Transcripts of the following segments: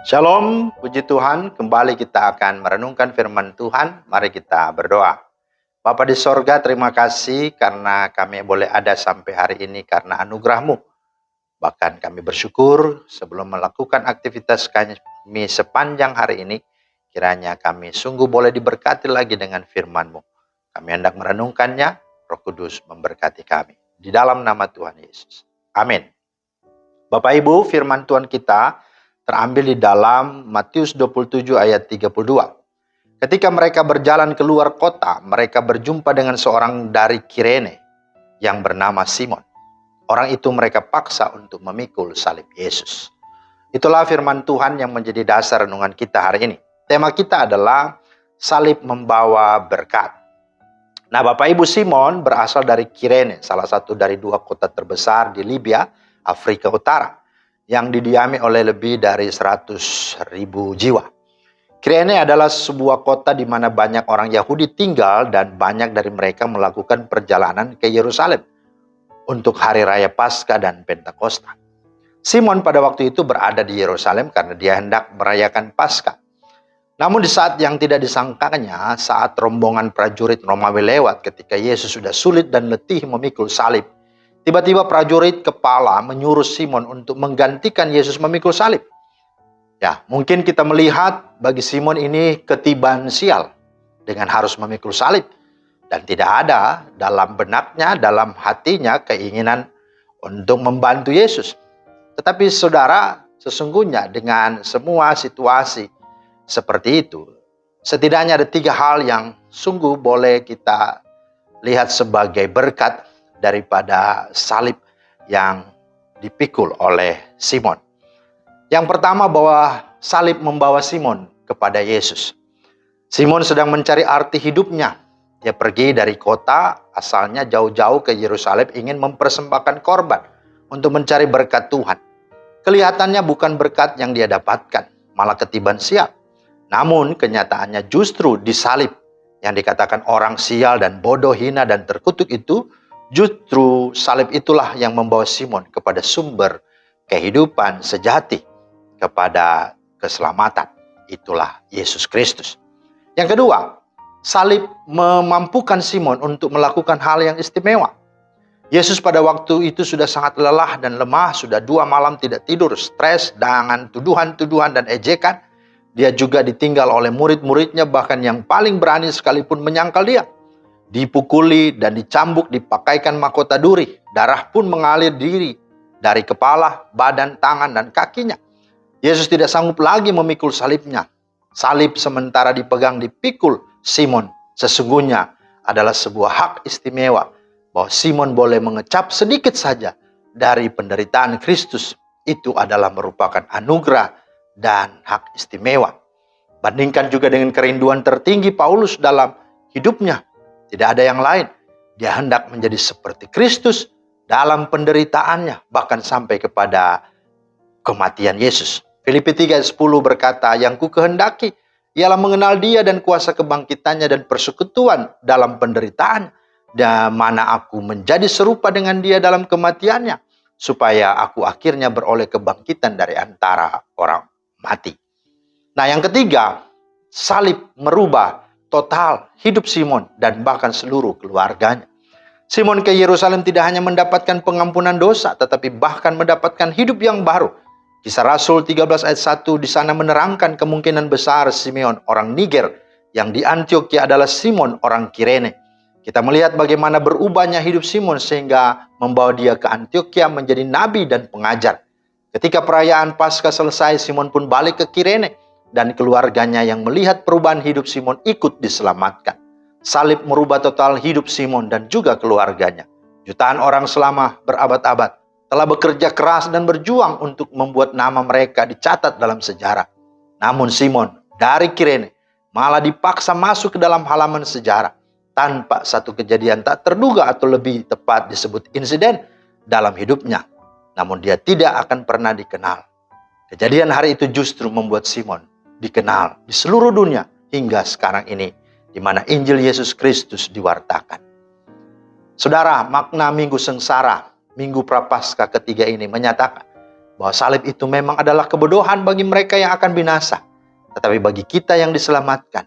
Shalom, puji Tuhan. Kembali kita akan merenungkan firman Tuhan. Mari kita berdoa. Bapa di sorga, terima kasih karena kami boleh ada sampai hari ini karena anugerah-Mu. Bahkan kami bersyukur sebelum melakukan aktivitas kami sepanjang hari ini, kiranya kami sungguh boleh diberkati lagi dengan firman-Mu. Kami hendak merenungkannya, Roh Kudus memberkati kami. Di dalam nama Tuhan Yesus. Amin. Bapak Ibu, firman Tuhan kita terambil di dalam Matius 27 ayat 32. Ketika mereka berjalan keluar kota, mereka berjumpa dengan seorang dari Kirene yang bernama Simon. Orang itu mereka paksa untuk memikul salib Yesus. Itulah firman Tuhan yang menjadi dasar renungan kita hari ini. Tema kita adalah salib membawa berkat. Nah, Bapak Ibu, Simon berasal dari Kirene, salah satu dari dua kota terbesar di Libya, Afrika Utara, yang didiami oleh lebih dari 100.000 jiwa. Kirene adalah sebuah kota di mana banyak orang Yahudi tinggal dan banyak dari mereka melakukan perjalanan ke Yerusalem untuk hari raya Paskah dan Pentakosta. Simon pada waktu itu berada di Yerusalem karena dia hendak merayakan Paskah. Namun di saat yang tidak disangkanya, saat rombongan prajurit Romawi lewat ketika Yesus sudah sulit dan letih memikul salib, tiba-tiba prajurit kepala menyuruh Simon untuk menggantikan Yesus memikul salib. Ya, mungkin kita melihat bagi Simon ini ketiban sial dengan harus memikul salib. Dan tidak ada dalam benaknya, dalam hatinya keinginan untuk membantu Yesus. Tetapi saudara, sesungguhnya dengan semua situasi seperti itu, setidaknya ada 3 hal yang sungguh boleh kita lihat sebagai berkat daripada salib yang dipikul oleh Simon. Yang pertama, bahwa salib membawa Simon kepada Yesus. Simon sedang mencari arti hidupnya. Dia pergi dari kota asalnya jauh-jauh ke Yerusalem ingin mempersembahkan korban untuk mencari berkat Tuhan. Kelihatannya bukan berkat yang dia dapatkan, malah ketiban sial. Namun kenyataannya justru di salib yang dikatakan orang sial dan bodoh, hina dan terkutuk itu, justru salib itulah yang membawa Simon kepada sumber kehidupan sejati, kepada keselamatan. Itulah Yesus Kristus. Yang kedua, salib memampukan Simon untuk melakukan hal yang istimewa. Yesus pada waktu itu sudah sangat lelah dan lemah, sudah 2 malam tidak tidur, stres dengan tuduhan-tuduhan dan ejekan. Dia juga ditinggal oleh murid-muridnya, bahkan yang paling berani sekalipun menyangkal dia. Dipukuli dan dicambuk, dipakaikan mahkota duri. Darah pun mengalir dari kepala, badan, tangan, dan kakinya. Yesus tidak sanggup lagi memikul salibnya. Salib sementara dipegang dipikul Simon sesungguhnya adalah sebuah hak istimewa bahwa Simon boleh mengecap sedikit saja dari penderitaan Kristus. Itu adalah merupakan anugerah dan hak istimewa. Bandingkan juga dengan kerinduan tertinggi Paulus dalam hidupnya. Tidak ada yang lain. Dia hendak menjadi seperti Kristus dalam penderitaannya, bahkan sampai kepada kematian Yesus. Filipi 3:10 berkata, yang ku kehendaki ialah mengenal dia dan kuasa kebangkitannya dan persekutuan dalam penderitaan, dan mana aku menjadi serupa dengan dia dalam kematiannya, supaya aku akhirnya beroleh kebangkitan dari antara orang mati. Nah, yang ketiga, salib merubah total hidup Simon dan bahkan seluruh keluarganya. Simon ke Yerusalem tidak hanya mendapatkan pengampunan dosa, tetapi bahkan mendapatkan hidup yang baru. Kisah Rasul 13 ayat 1 di sana menerangkan kemungkinan besar Simeon orang Niger yang di Antioquia adalah Simon orang Kirene. Kita melihat bagaimana berubahnya hidup Simon sehingga membawa dia ke Antioquia menjadi nabi dan pengajar. Ketika perayaan Paskah selesai, Simon pun balik ke Kirene dan keluarganya yang melihat perubahan hidup Simon ikut diselamatkan. Salib merubah total hidup Simon dan juga keluarganya. Jutaan orang selama berabad-abad telah bekerja keras dan berjuang untuk membuat nama mereka dicatat dalam sejarah. Namun Simon dari Kirene malah dipaksa masuk ke dalam halaman sejarah tanpa satu kejadian tak terduga, atau lebih tepat disebut insiden dalam hidupnya. Namun dia tidak akan pernah dikenal. Kejadian hari itu justru membuat Simon dikenal di seluruh dunia hingga sekarang ini, di mana Injil Yesus Kristus diwartakan. Saudara, makna Minggu Sengsara, Minggu Prapaskah ketiga ini menyatakan bahwa salib itu memang adalah kebodohan bagi mereka yang akan binasa. Tetapi bagi kita yang diselamatkan,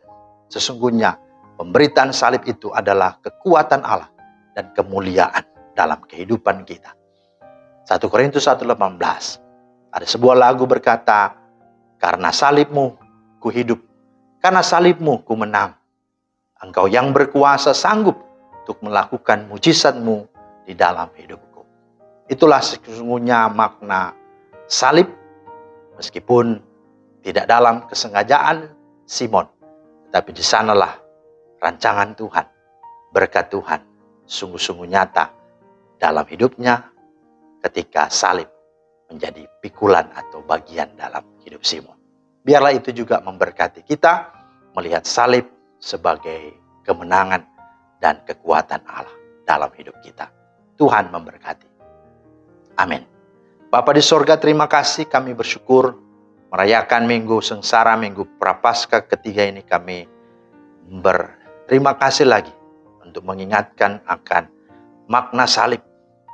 sesungguhnya pemberitaan salib itu adalah kekuatan Allah dan kemuliaan dalam kehidupan kita. 1 Korintus 1:18. Ada sebuah lagu berkata, karena salibmu ku hidup, karena salibmu ku menang. Engkau yang berkuasa sanggup untuk melakukan mujizatmu di dalam hidupku. Itulah sesungguhnya makna salib, meskipun tidak dalam kesengajaan Simon, tetapi di sanalah rancangan Tuhan, berkat Tuhan sungguh-sungguh nyata dalam hidupnya ketika salib menjadi pikulan atau bagian dalam hidup Simon. Biarlah itu juga memberkati kita melihat salib sebagai kemenangan dan kekuatan Allah dalam hidup kita. Tuhan memberkati. Amin. Bapa di sorga, terima kasih, kami bersyukur merayakan minggu sengsara, minggu prapaskah ketiga ini. Kami berterima kasih lagi untuk mengingatkan akan makna salib.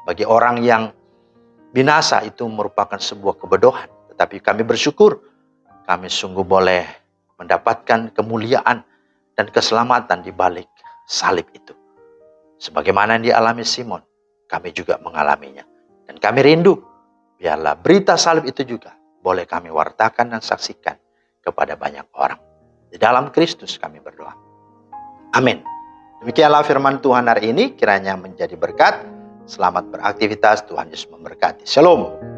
Bagi orang yang binasa itu merupakan sebuah kebodohan. Tetapi kami bersyukur kami sungguh boleh mendapatkan kemuliaan dan keselamatan di balik salib itu. Sebagaimana yang dialami Simon, kami juga mengalaminya. Dan kami rindu, biarlah berita salib itu juga boleh kami wartakan dan saksikan kepada banyak orang. Di dalam Kristus kami berdoa. Amin. Demikianlah firman Tuhan hari ini, kiranya menjadi berkat. Selamat beraktivitas, Tuhan Yesus memberkati. Shalom.